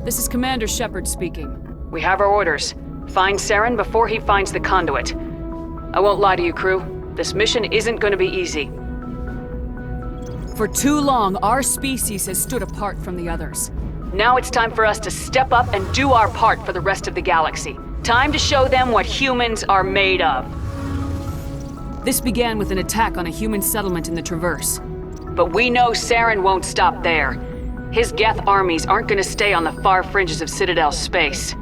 This is Commander Shepard speaking. We have our orders. Find Saren before he finds the conduit. I won't lie to you, crew. This mission isn't going to be easy. For too long, our species has stood apart from the others. Now it's time for us to step up and do our part for the rest of the galaxy. Time to show them what humans are made of. This began with an attack on a human settlement in the Traverse. But we know Saren won't stop there. His Geth armies aren't going to stay on the far fringes of Citadel space.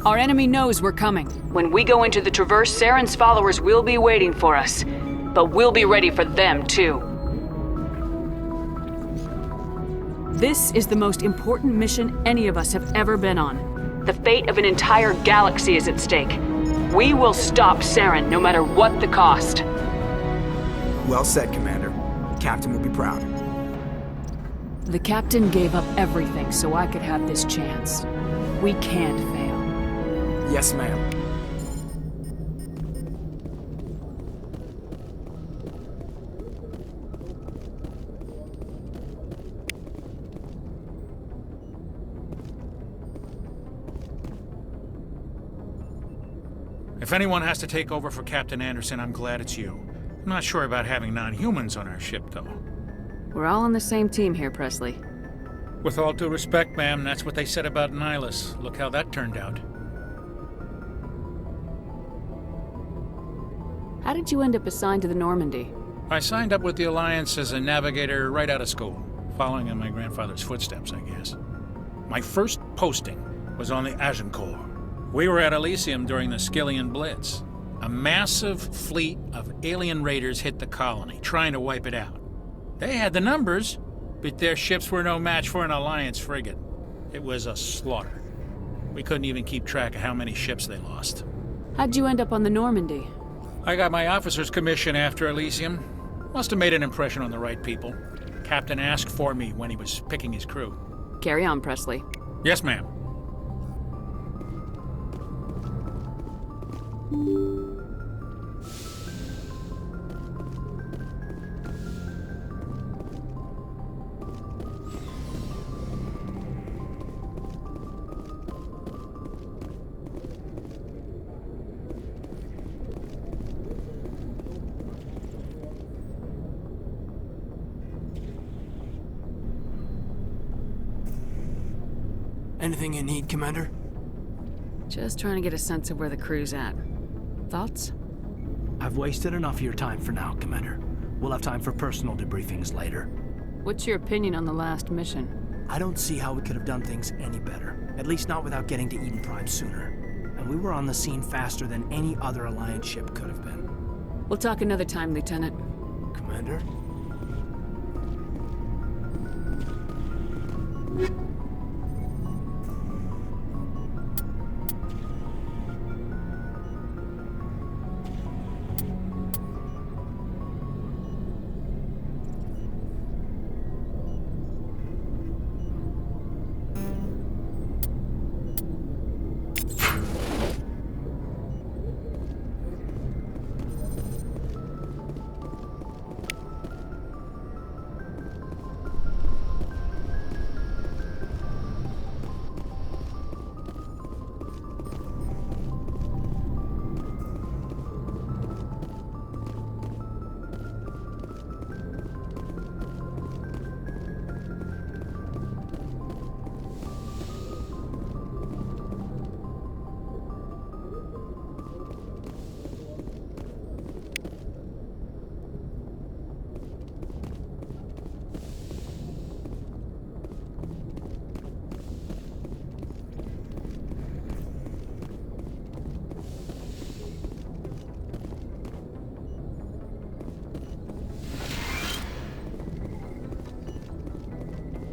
Our enemy knows we're coming. When we go into the Traverse, Saren's followers will be waiting for us. But we'll be ready for them, too. This is the most important mission any of us have ever been on. The fate of an entire galaxy is at stake. We will stop Saren, no matter what the cost. Well said, Commander. The Captain will be proud. The Captain gave up everything so I could have this chance. We can't fail. Yes, ma'am. If anyone has to take over for Captain Anderson, I'm glad it's you. I'm not sure about having non-humans on our ship, though. We're all on the same team here, Presley. With all due respect, ma'am, that's what they said about Nihilus. Look how that turned out. How did you end up assigned to the Normandy? I signed up with the Alliance as a navigator right out of school, following in my grandfather's footsteps, I guess. My first posting was on the Agincourt. We were at Elysium during the Skillian Blitz. A massive fleet of alien raiders hit the colony, trying to wipe it out. They had the numbers, but their ships were no match for an Alliance frigate. It was a slaughter. We couldn't even keep track of how many ships they lost. How'd you end up on the Normandy? I got my officer's commission after Elysium. Must have made an impression on the right people. Captain asked for me when he was picking his crew. Carry on, Presley. Yes, ma'am. Anything you need, Commander? Just trying to get a sense of where the crew's at. Thoughts? I've wasted enough of your time for now, Commander. We'll have time for personal debriefings later. What's your opinion on the last mission? I don't see how we could have done things any better. At least not without getting to Eden Prime sooner. And we were on the scene faster than any other Alliance ship could have been. We'll talk another time, Lieutenant. Commander?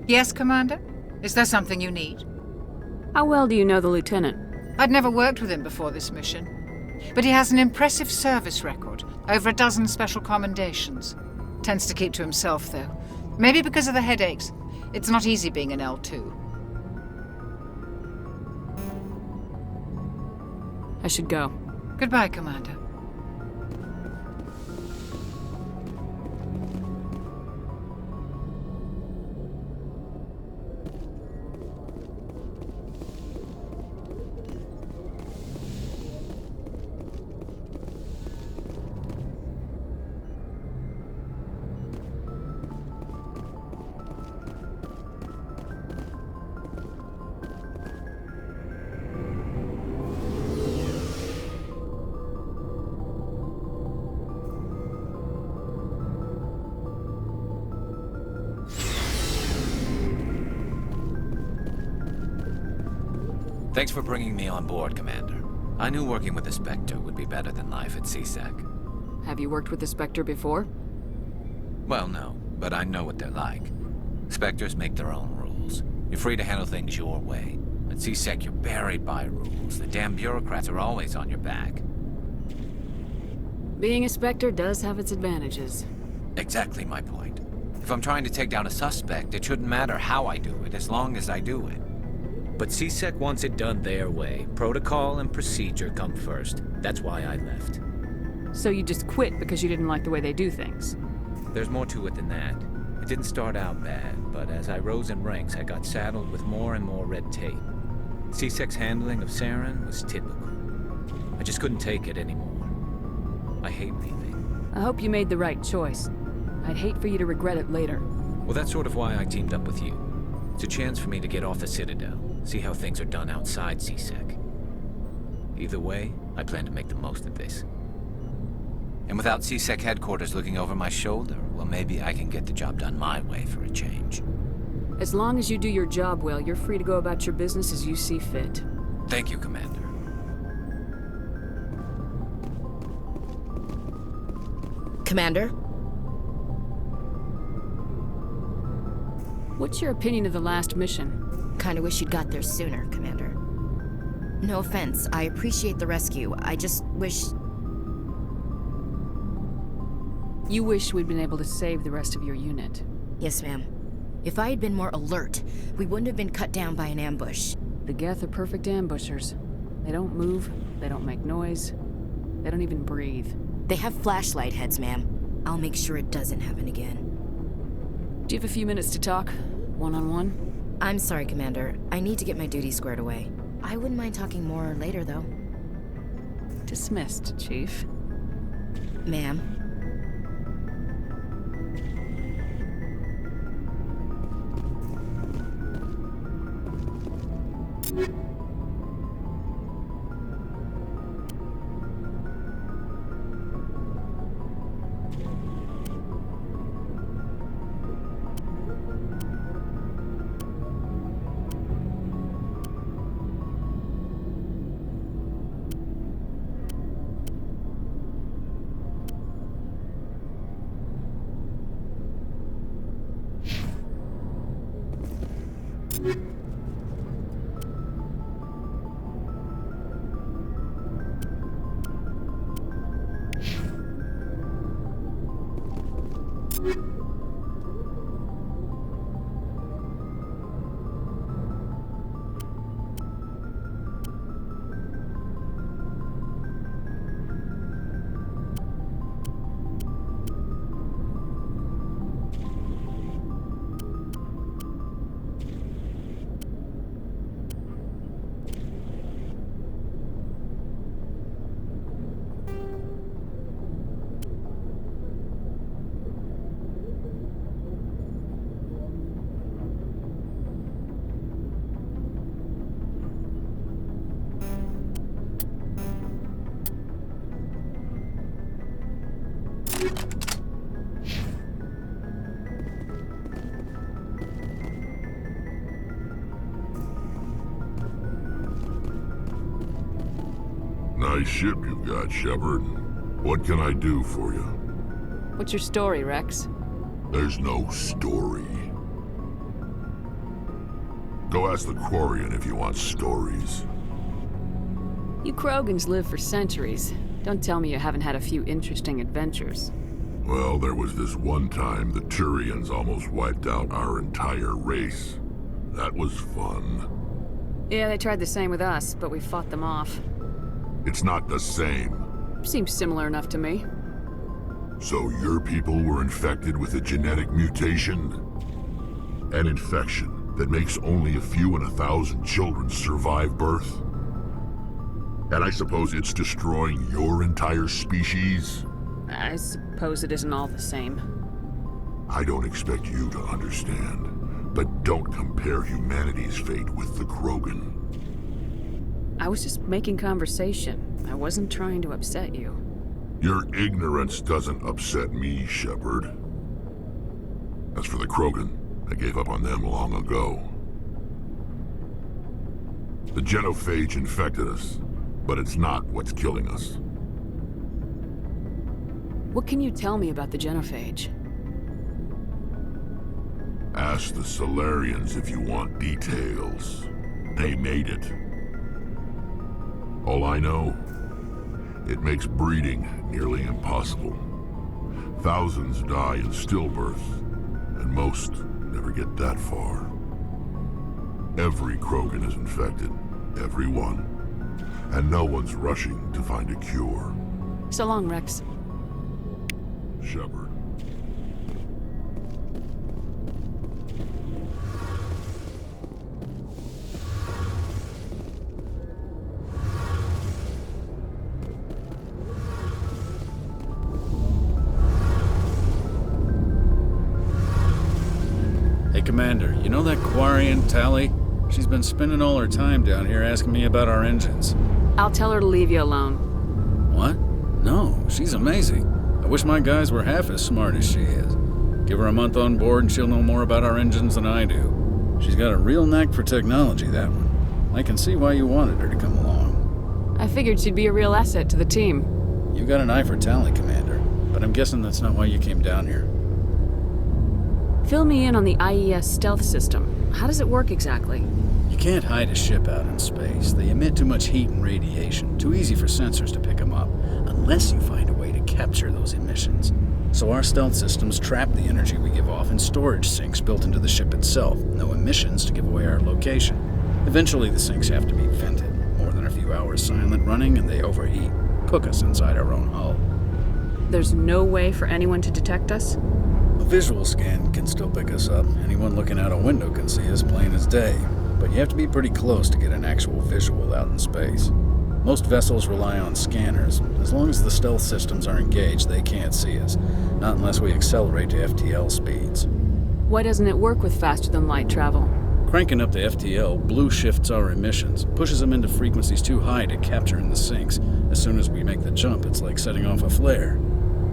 Yes, Commander? Is there something you need? How well do you know the Lieutenant? I'd never worked with him before this mission. But he has an impressive service record, over a dozen special commendations. Tends to keep to himself, though. Maybe because of the headaches. It's not easy being an L2. I should go. Goodbye, Commander. Thanks for bringing me on board, Commander. I knew working with the Spectre would be better than life at CSEC. Have you worked with the Spectre before? Well, no, but I know what they're like. Spectres make their own rules. You're free to handle things your way. At CSEC, you're buried by rules. The damn bureaucrats are always on your back. Being a Spectre does have its advantages. Exactly my point. If I'm trying to take down a suspect, it shouldn't matter how I do it, as long as I do it. But CSEC wants it done their way. Protocol and procedure come first. That's why I left. So you just quit because you didn't like the way they do things? There's more to it than that. It didn't start out bad, but as I rose in ranks, I got saddled with more and more red tape. CSEC's handling of Saren was typical. I just couldn't take it anymore. I hate leaving. I hope you made the right choice. I'd hate for you to regret it later. Well, that's sort of why I teamed up with you. It's a chance for me to get off the Citadel, see how things are done outside CSEC. Either way, I plan to make the most of this. And without CSEC headquarters looking over my shoulder, well, maybe I can get the job done my way for a change. As long as you do your job well, you're free to go about your business as you see fit. Thank you, Commander. Commander? What's your opinion of the last mission? Kinda wish you'd got there sooner, Commander. No offense, I appreciate the rescue. I just wish... You wish we'd been able to save the rest of your unit. Yes, ma'am. If I had been more alert, we wouldn't have been cut down by an ambush. The Geth are perfect ambushers. They don't move, they don't make noise, they don't even breathe. They have flashlight heads, ma'am. I'll make sure it doesn't happen again. Do you have a few minutes to talk? One-on-one? I'm sorry, Commander. I need to get my duties squared away. I wouldn't mind talking more later, though. Dismissed, Chief. Ma'am. Nice ship you've got, Shepard. What can I do for you? What's your story, Rex? There's no story. Go ask the Quarian if you want stories. You Krogans live for centuries. Don't tell me you haven't had a few interesting adventures. Well, there was this one time the Turians almost wiped out our entire race. That was fun. Yeah, they tried the same with us, but we fought them off. It's not the same. Seems similar enough to me. So your people were infected with a genetic mutation? An infection that makes only a few in 1,000 children survive birth? And I suppose it's destroying your entire species? I suppose it isn't all the same. I don't expect you to understand, but don't compare humanity's fate with the Krogan. I was just making conversation. I wasn't trying to upset you. Your ignorance doesn't upset me, Shepard. As for the Krogan, I gave up on them long ago. The genophage infected us, but it's not what's killing us. What can you tell me about the genophage? Ask the Solarians if you want details. They made it. All I know, it makes breeding nearly impossible. Thousands die in stillbirth, and most never get that far. Every Krogan is infected, every one. And no one's rushing to find a cure. So long, Rex. Shepard. Hey, Commander, you know that Quarian, Tali? She's been spending all her time down here asking me about our engines. I'll tell her to leave you alone. What? No, she's amazing. I wish my guys were half as smart as she is. Give her a month on board and she'll know more about our engines than I do. She's got a real knack for technology, that one. I can see why you wanted her to come along. I figured she'd be a real asset to the team. You got an eye for Tali, Commander, but I'm guessing that's not why you came down here. Fill me in on the IES stealth system. How does it work exactly? You can't hide a ship out in space. They emit too much heat and radiation. Too easy for sensors to pick them up, unless you find a way to capture those emissions. So our stealth systems trap the energy we give off in storage sinks built into the ship itself. No emissions to give away our location. Eventually the sinks have to be vented. More than a few hours silent running and they overheat. Cook us inside our own hull. There's no way for anyone to detect us? A visual scan can still pick us up. Anyone looking out a window can see us plain as day. But you have to be pretty close to get an actual visual out in space. Most vessels rely on scanners. As long as the stealth systems are engaged, they can't see us. Not unless we accelerate to FTL speeds. Why doesn't it work with faster-than-light travel? Cranking up to FTL blue shifts our emissions, pushes them into frequencies too high to capture in the sinks. As soon as we make the jump, it's like setting off a flare.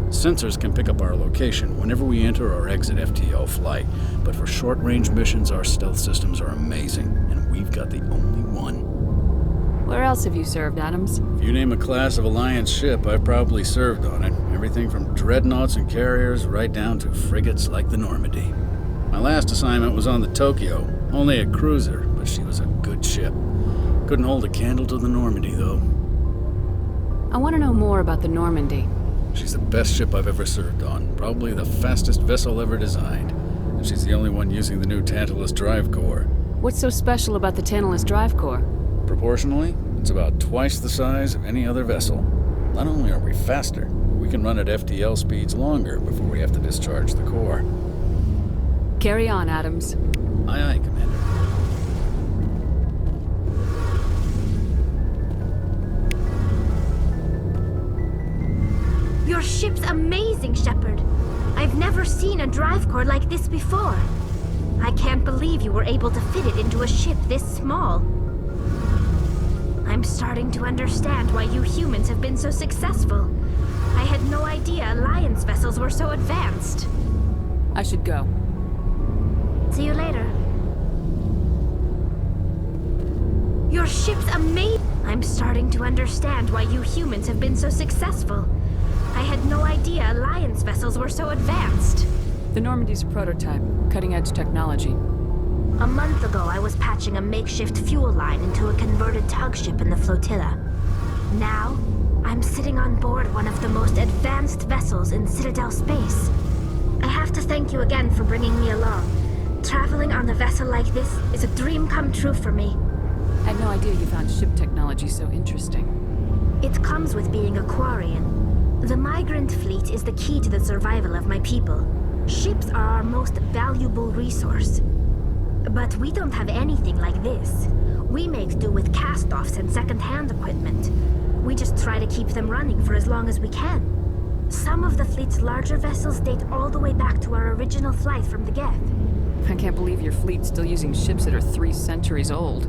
Sensors can pick up our location whenever we enter or exit FTL flight, but for short-range missions, our stealth systems are amazing, and we've got the only one. Where else have you served, Adams? If you name a class of Alliance ship, I've probably served on it. Everything from dreadnoughts and carriers right down to frigates like the Normandy. My last assignment was on the Tokyo, only a cruiser, but she was a good ship. Couldn't hold a candle to the Normandy, though. I want to know more about the Normandy. She's the best ship I've ever served on, probably the fastest vessel ever designed. And she's the only one using the new Tantalus drive core. What's so special about the Tantalus drive core? Proportionally, it's about twice the size of any other vessel. Not only are we faster, we can run at FTL speeds longer before we have to discharge the core. Carry on, Adams. Aye, aye, Commander. Your ship's amazing, Shepard. I've never seen a drive core like this before. I can't believe you were able to fit it into a ship this small. I'm starting to understand why you humans have been so successful. I had no idea Alliance vessels were so advanced. I should go. See you later. Your ship's amazing. I'm starting to understand why you humans have been so successful. I had no idea Alliance vessels were so advanced. The Normandy's a prototype, cutting-edge technology. A month ago, I was patching a makeshift fuel line into a converted tug ship in the flotilla. Now, I'm sitting on board one of the most advanced vessels in Citadel space. I have to thank you again for bringing me along. Traveling on a vessel like this is a dream come true for me. I had no idea you found ship technology so interesting. It comes with being a Quarian. The migrant fleet is the key to the survival of my people. Ships are our most valuable resource. But we don't have anything like this. We make do with cast-offs and second-hand equipment. We just try to keep them running for as long as we can. Some of the fleet's larger vessels date all the way back to our original flight from the Geth. I can't believe your fleet's still using ships that are 3 centuries old.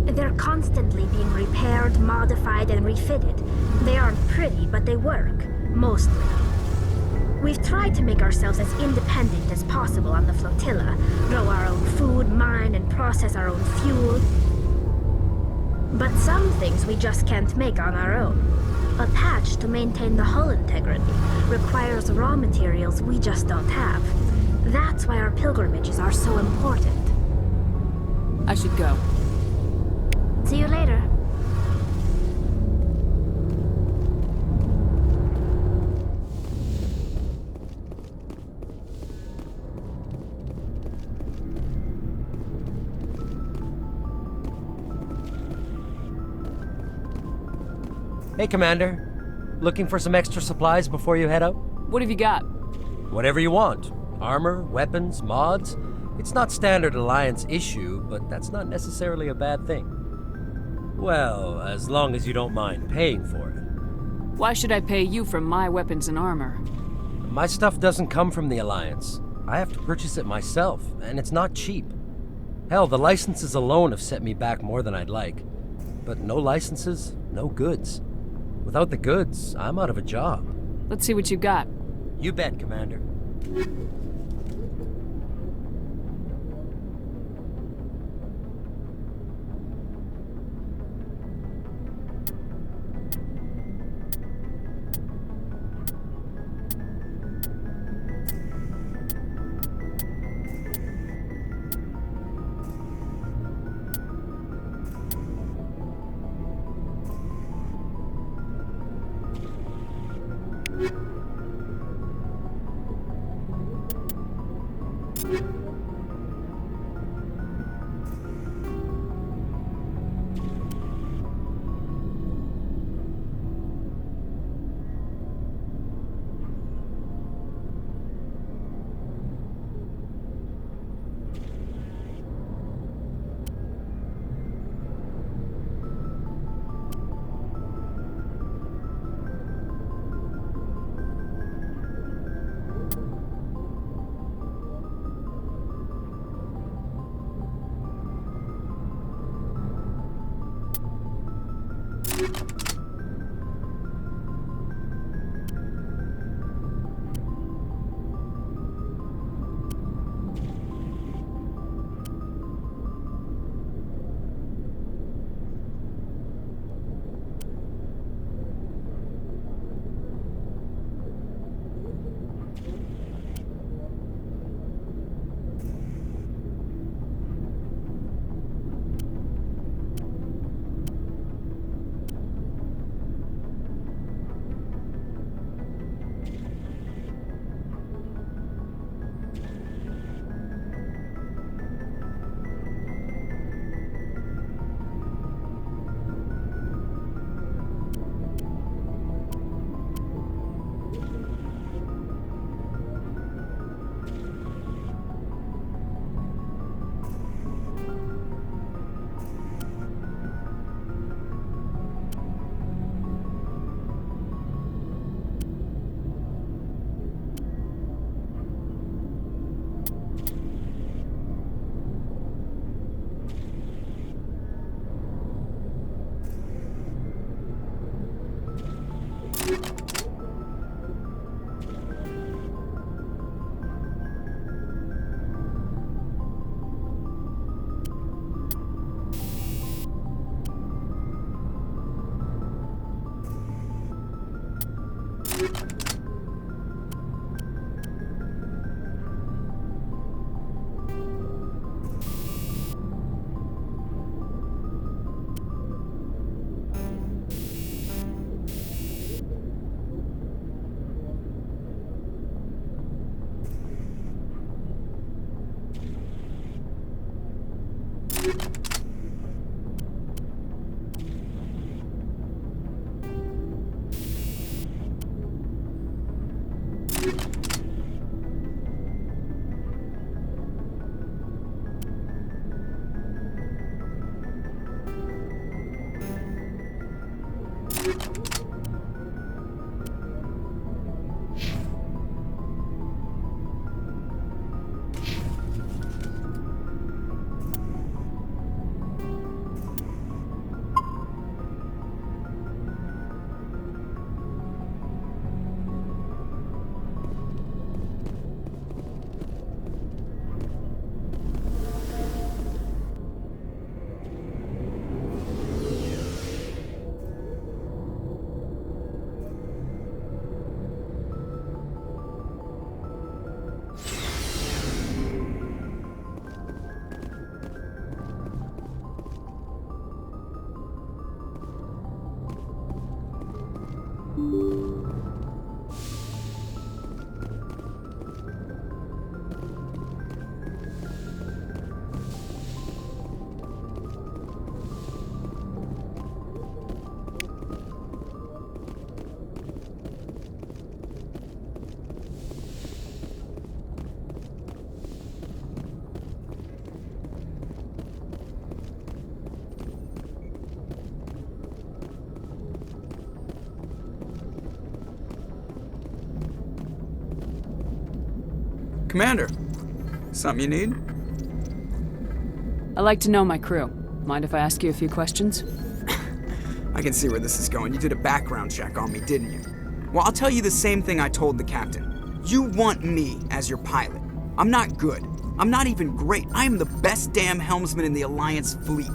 They're constantly being repaired, modified, and refitted. They aren't pretty, but they work. Mostly. We've tried to make ourselves as independent as possible on the flotilla. Grow our own food, mine, and process our own fuel. But some things we just can't make on our own. A patch to maintain the hull integrity requires raw materials we just don't have. That's why our pilgrimages are so important. I should go. See you later. Hey, Commander. Looking for some extra supplies before you head out? What have you got? Whatever you want. Armor, weapons, mods. It's not standard Alliance issue, but that's not necessarily a bad thing. Well, as long as you don't mind paying for it. Why should I pay you for my weapons and armor? My stuff doesn't come from the Alliance. I have to purchase it myself, and it's not cheap. Hell, the licenses alone have set me back more than I'd like. But no licenses, no goods. Without the goods, I'm out of a job. Let's see what you got. You bet, Commander. Commander, something you need? I like to know my crew. Mind if I ask you a few questions? I can see where this is going. You did a background check on me, didn't you? Well, I'll tell you the same thing I told the captain. You want me as your pilot. I'm not good. I'm not even great. I am the best damn helmsman in the Alliance fleet.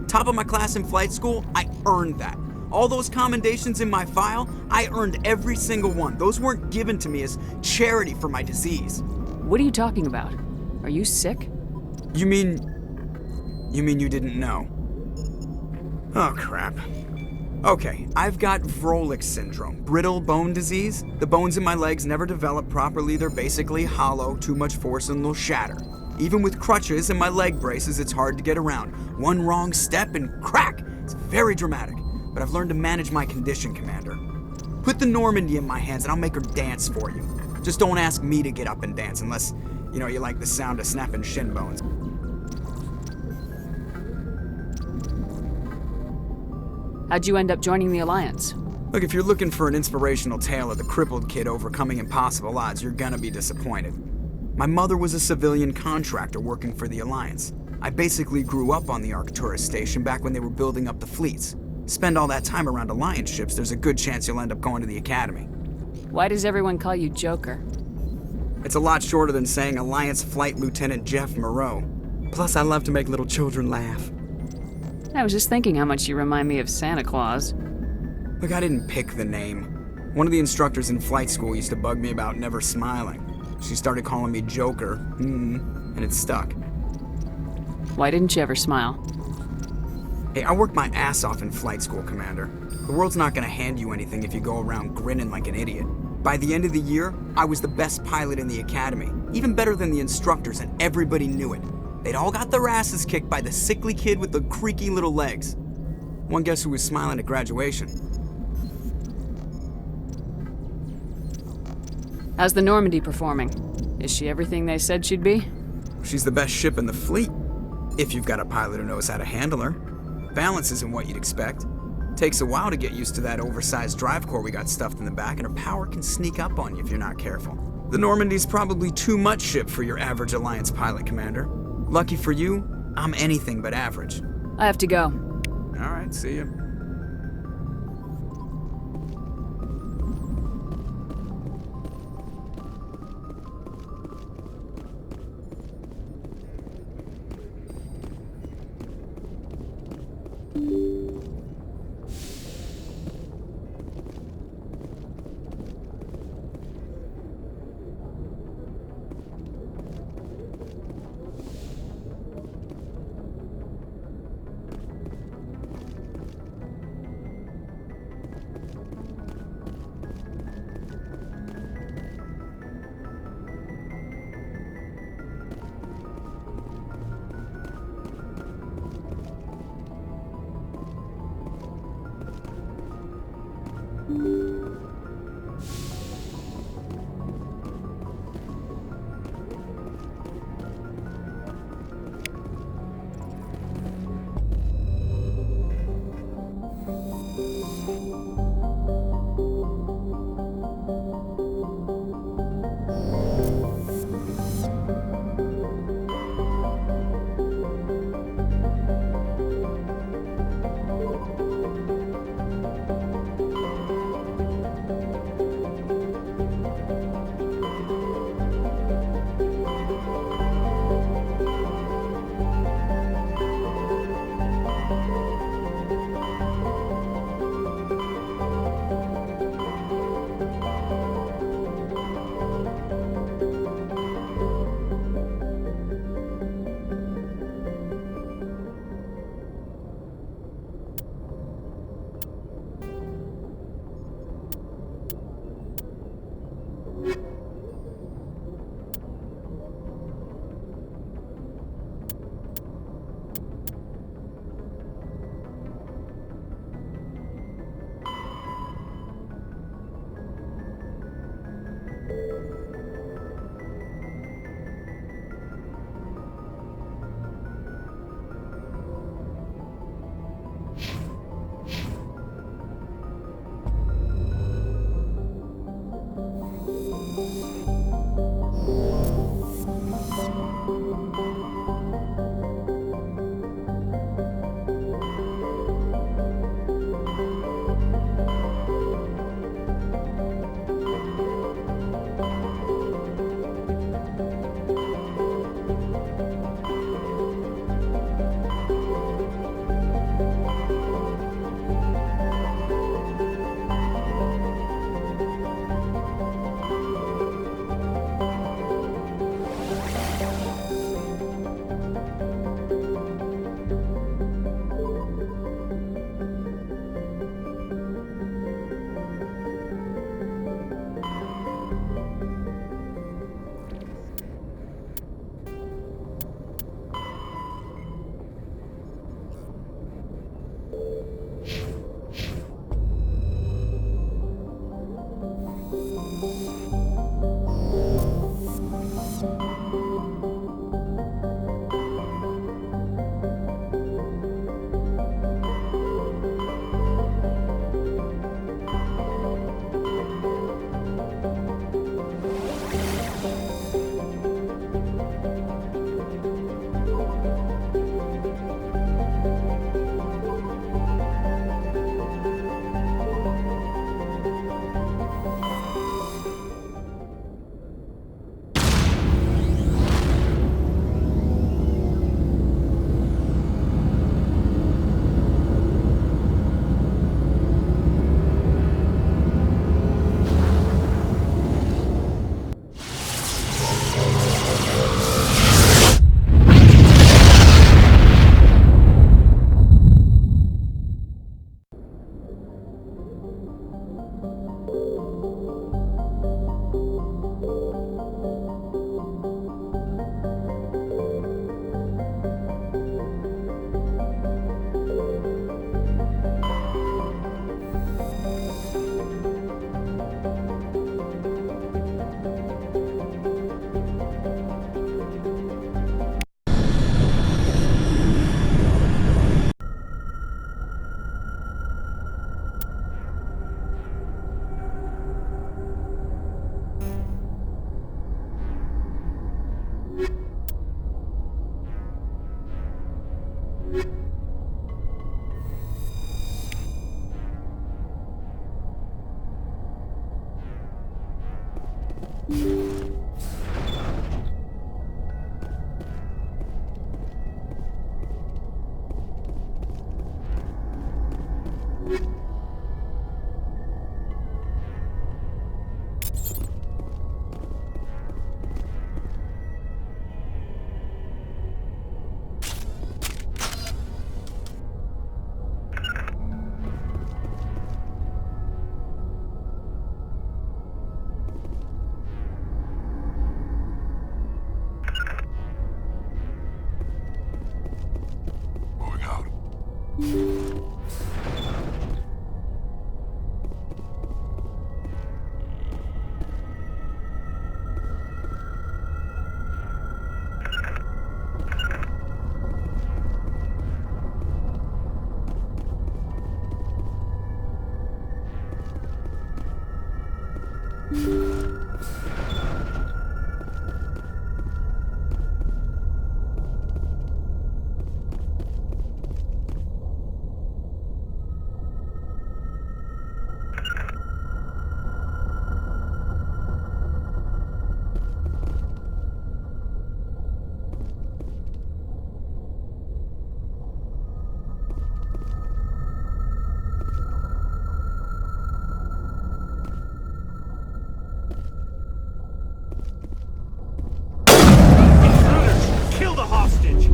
Top of my class in flight school, I earned that. All those commendations in my file, I earned every single one. Those weren't given to me as charity for my disease. What are you talking about? Are you sick? You mean you didn't know? Oh, crap. Okay, I've got Vrolik syndrome, brittle bone disease. The bones in my legs never develop properly. They're basically hollow, too much force and they'll shatter. Even with crutches and my leg braces, it's hard to get around. One wrong step and crack! It's very dramatic, but I've learned to manage my condition, Commander. Put the Normandy in my hands and I'll make her dance for you. Just don't ask me to get up and dance unless, you like the sound of snapping shin bones. How'd you end up joining the Alliance? Look, if you're looking for an inspirational tale of the crippled kid overcoming impossible odds, you're gonna be disappointed. My mother was a civilian contractor working for the Alliance. I basically grew up on the Arcturus station back when they were building up the fleets. Spend all that time around Alliance ships, there's a good chance you'll end up going to the Academy. Why does everyone call you Joker? It's a lot shorter than saying Alliance Flight Lieutenant Jeff Moreau. Plus, I love to make little children laugh. I was just thinking how much you remind me of Santa Claus. Look, I didn't pick the name. One of the instructors in flight school used to bug me about never smiling. She started calling me Joker, and it stuck. Why didn't you ever smile? Hey, I worked my ass off in flight school, Commander. The world's not gonna hand you anything if you go around grinning like an idiot. By the end of the year, I was the best pilot in the Academy, even better than the instructors, and everybody knew it. They'd all got their asses kicked by the sickly kid with the creaky little legs. One guess who was smiling at graduation? How's the Normandy performing? Is she everything they said she'd be? She's the best ship in the fleet, if you've got a pilot who knows how to handle her. Balance isn't what you'd expect. Takes a while to get used to that oversized drive core we got stuffed in the back, and her power can sneak up on you if you're not careful. The Normandy's probably too much ship for your average Alliance pilot, Commander. Lucky for you, I'm anything but average. I have to go. All right, see ya. Kill the hostage!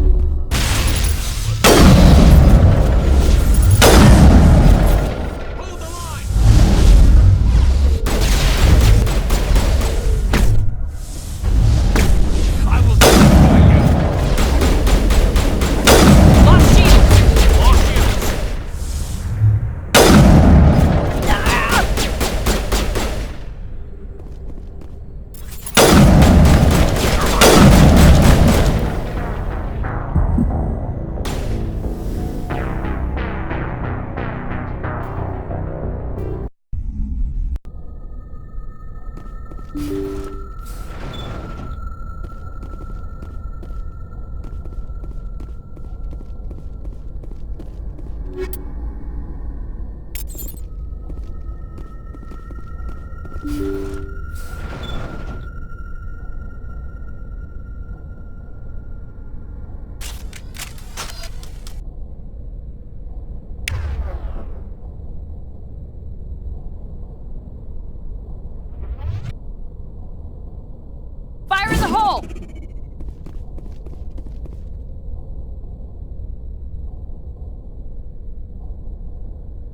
Fire in the hole!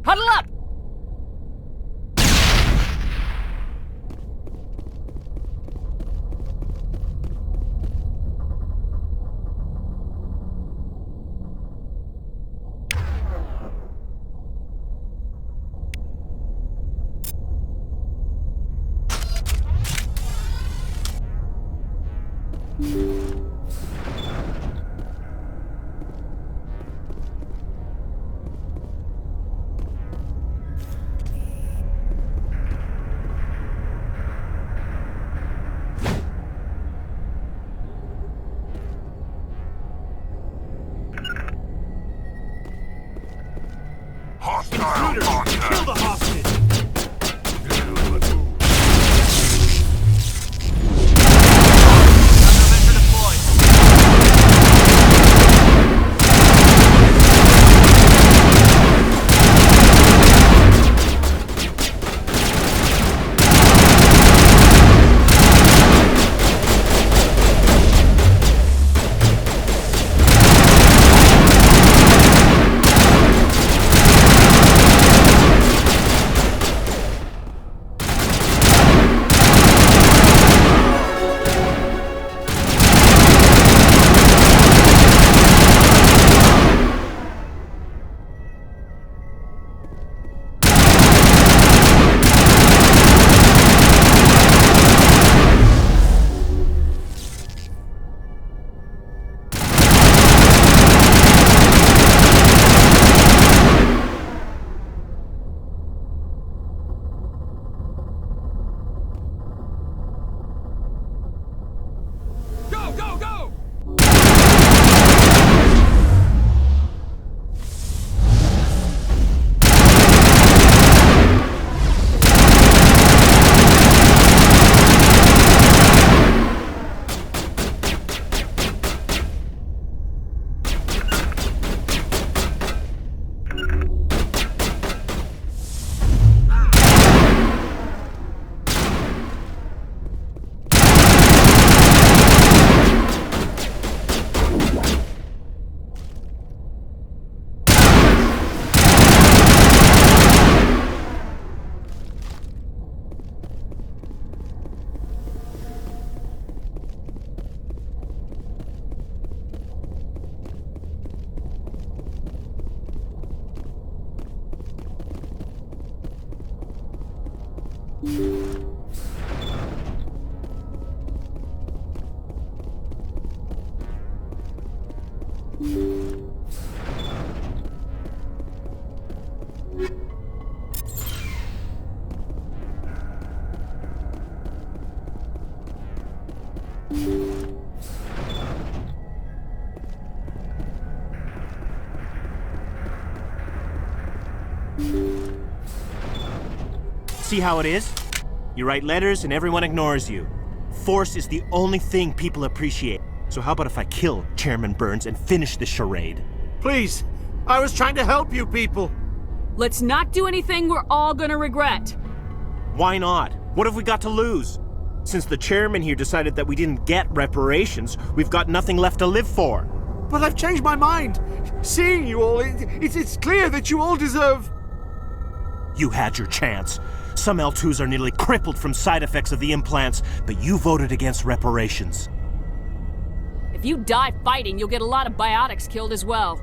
Huddle up! Hostile contact. Kill the hostage! See how it is? You write letters and everyone ignores you. Force is the only thing people appreciate. So how about if I kill Chairman Burns and finish this charade? Please, I was trying to help you people. Let's not do anything we're all gonna regret. Why not? What have we got to lose? Since the chairman here decided that we didn't get reparations, we've got nothing left to live for. But I've changed my mind. Seeing you all, it's clear that you all deserve... You had your chance. Some L2s are nearly crippled from side effects of the implants, but you voted against reparations. If you die fighting, you'll get a lot of biotics killed as well.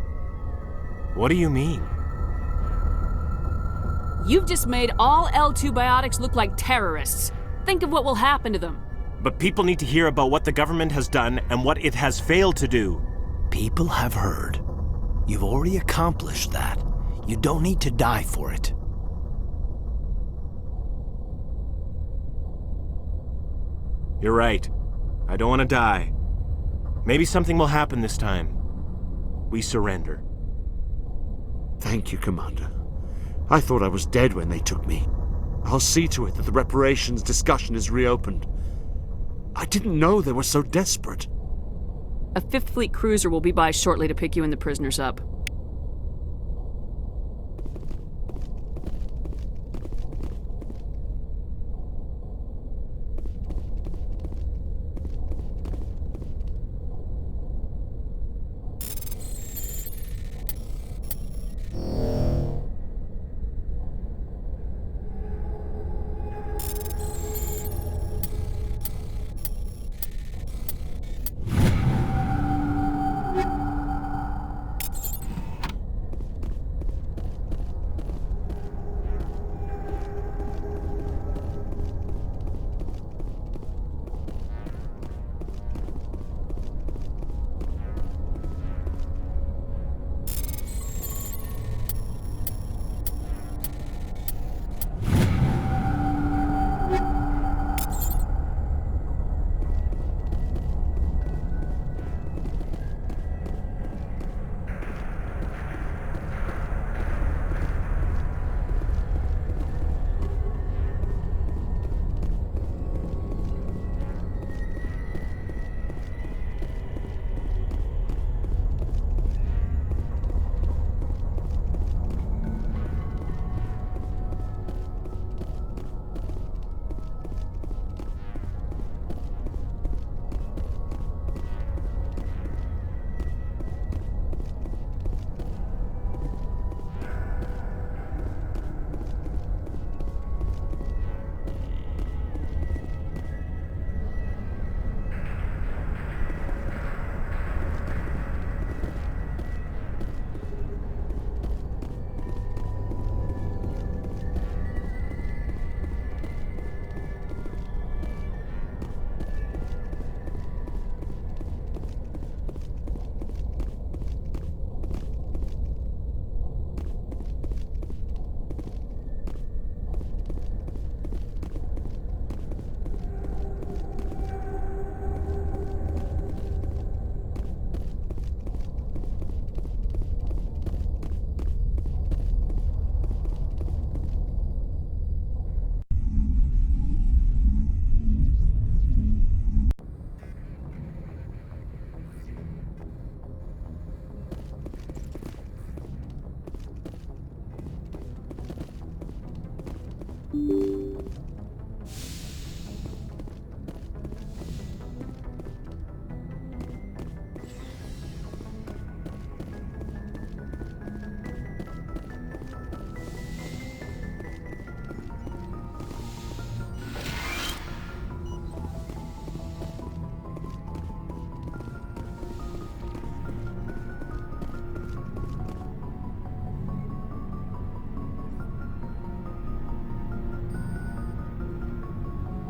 What do you mean? You've just made all L2 biotics look like terrorists. Think of what will happen to them. But people need to hear about what the government has done and what it has failed to do. People have heard. You've already accomplished that. You don't need to die for it. You're right. I don't want to die. Maybe something will happen this time. We surrender. Thank you, Commander. I thought I was dead when they took me. I'll see to it that the reparations discussion is reopened. I didn't know they were so desperate. A 5th Fleet cruiser will be by shortly to pick you and the prisoners up.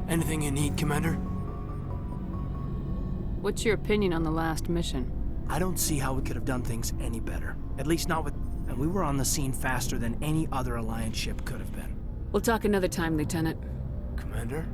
Anything you need, Commander? What's your opinion on the last mission? I don't see how we could have done things any better. At least not with... And we were on the scene faster than any other Alliance ship could have been. We'll talk another time, Lieutenant. Commander?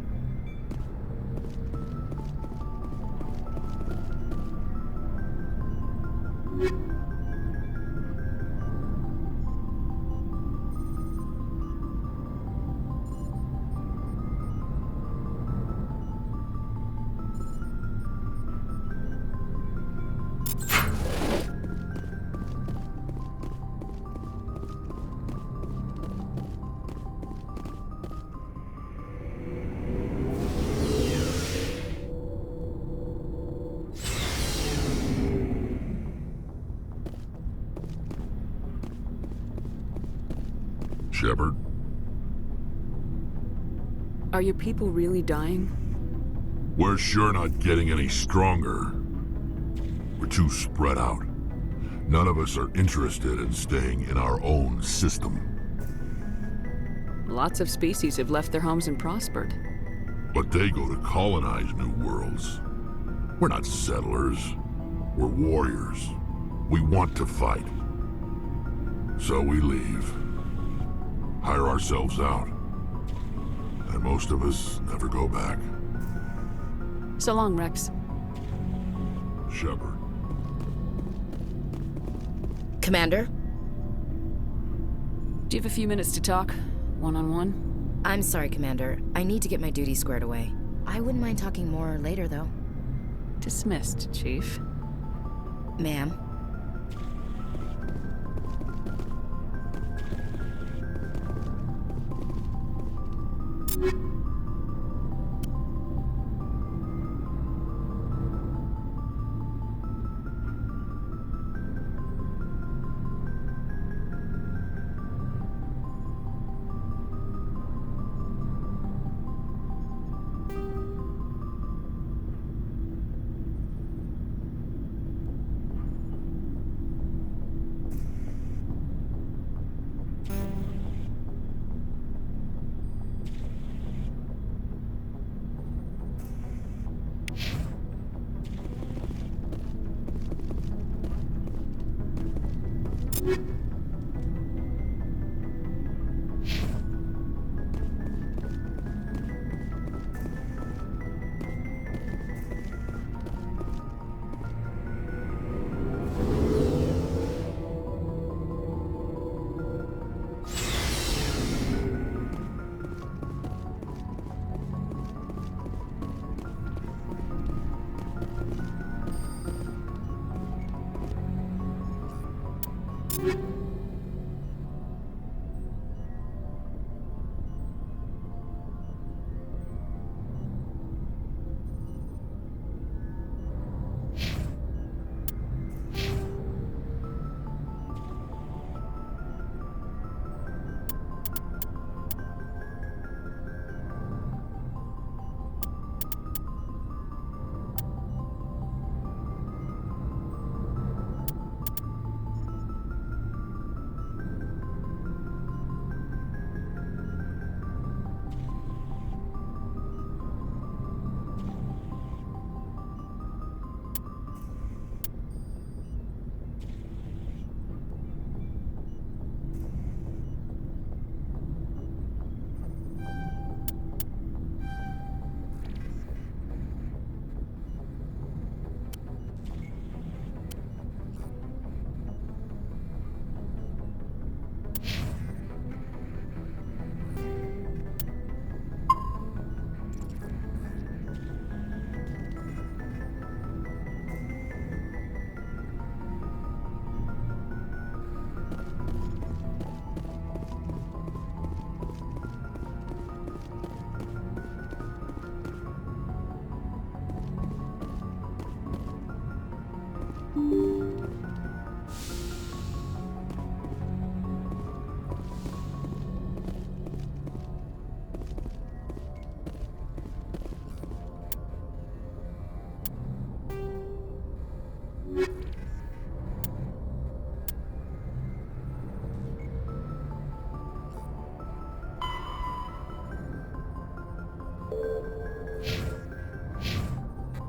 Shepard? Are your people really dying? We're sure not getting any stronger. We're too spread out. None of us are interested in staying in our own system. Lots of species have left their homes and prospered. But they go to colonize new worlds. We're not settlers. We're warriors. We want to fight. So we leave. Hire ourselves out. And most of us never go back. So long, Rex. Shepard. Commander? Do you have a few minutes to talk? One-on-one? I'm sorry, Commander. I need to get my duties squared away. I wouldn't mind talking more later, though. Dismissed, Chief. Ma'am?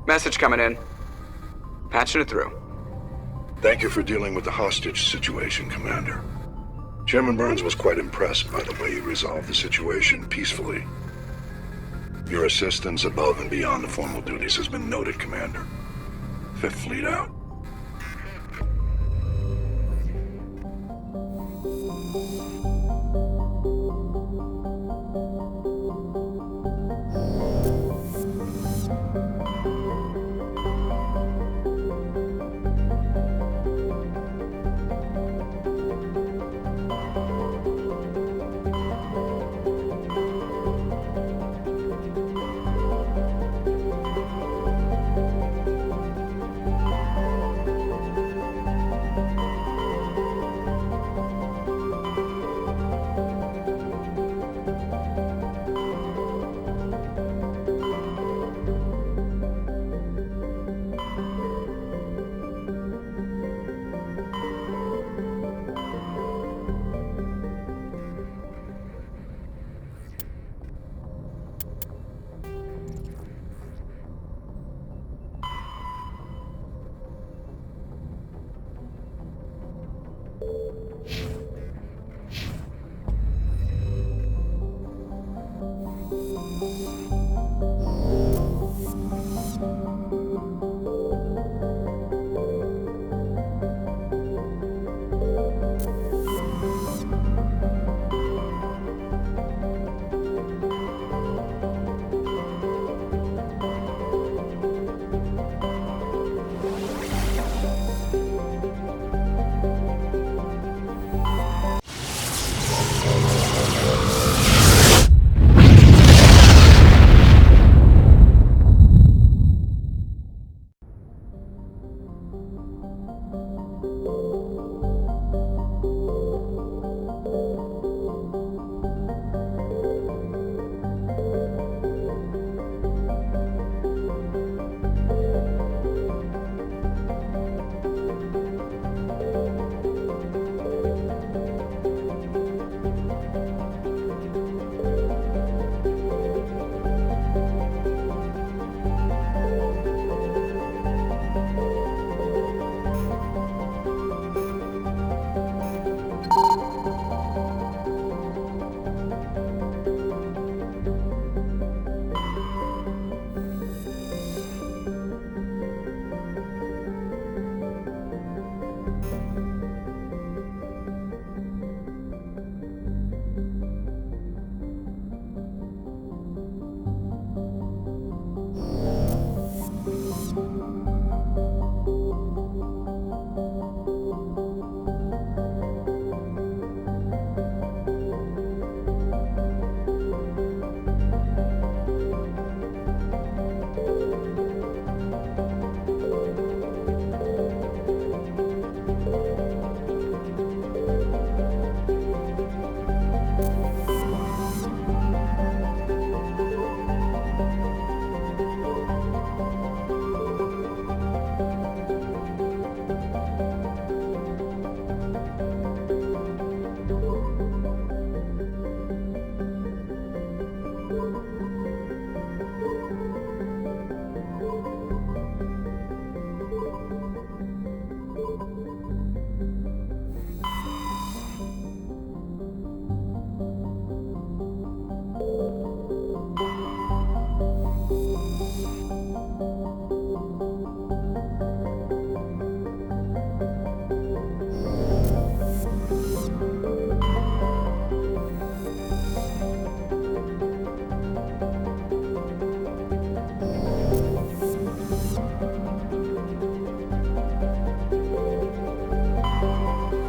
Message coming in. Patching it through. Thank you for dealing with the hostage situation, Commander. Chairman Burns was quite impressed by the way you resolved the situation peacefully. Your assistance above and beyond the formal duties has been noted, Commander. Fifth Fleet out.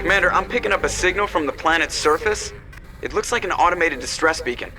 Commander, I'm picking up a signal from the planet's surface. It looks like an automated distress beacon.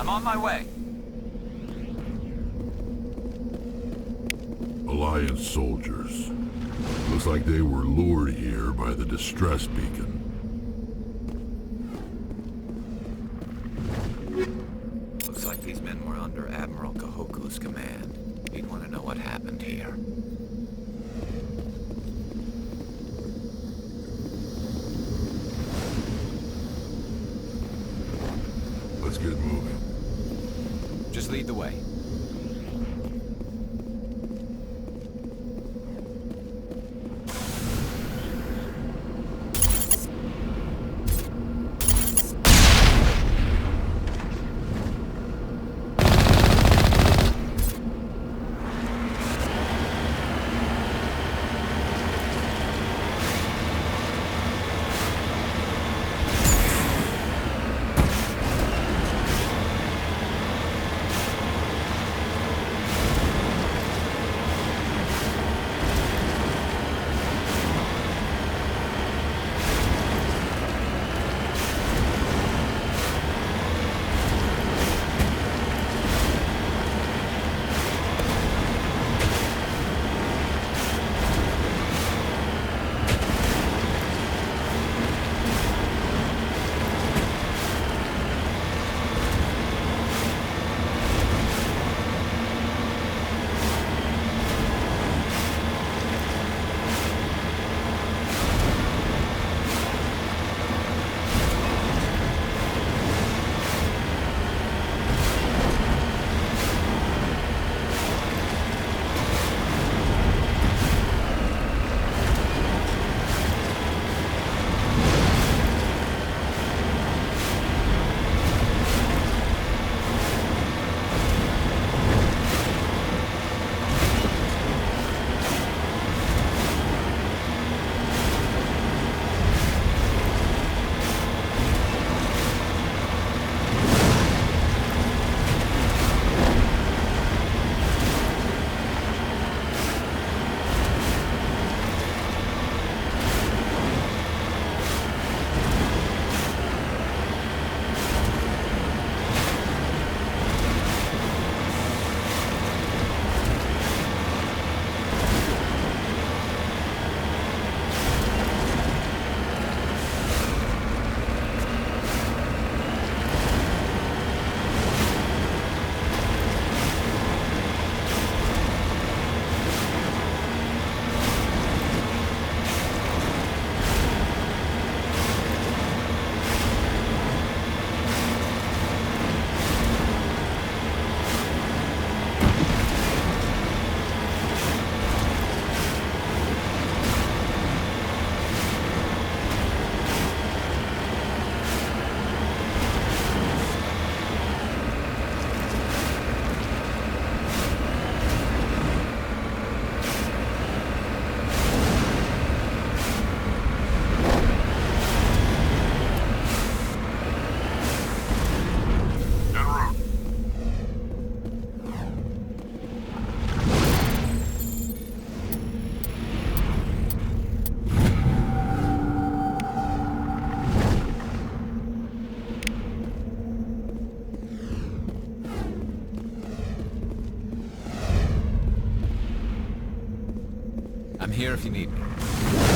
I'm on my way. Alliance soldiers. Looks like they were lured here by the distress beacon. Looks like these men were under Admiral Kahoku's command. He'd want to know what happened here. Let's get moving. Just lead the way. I'm here if you need me.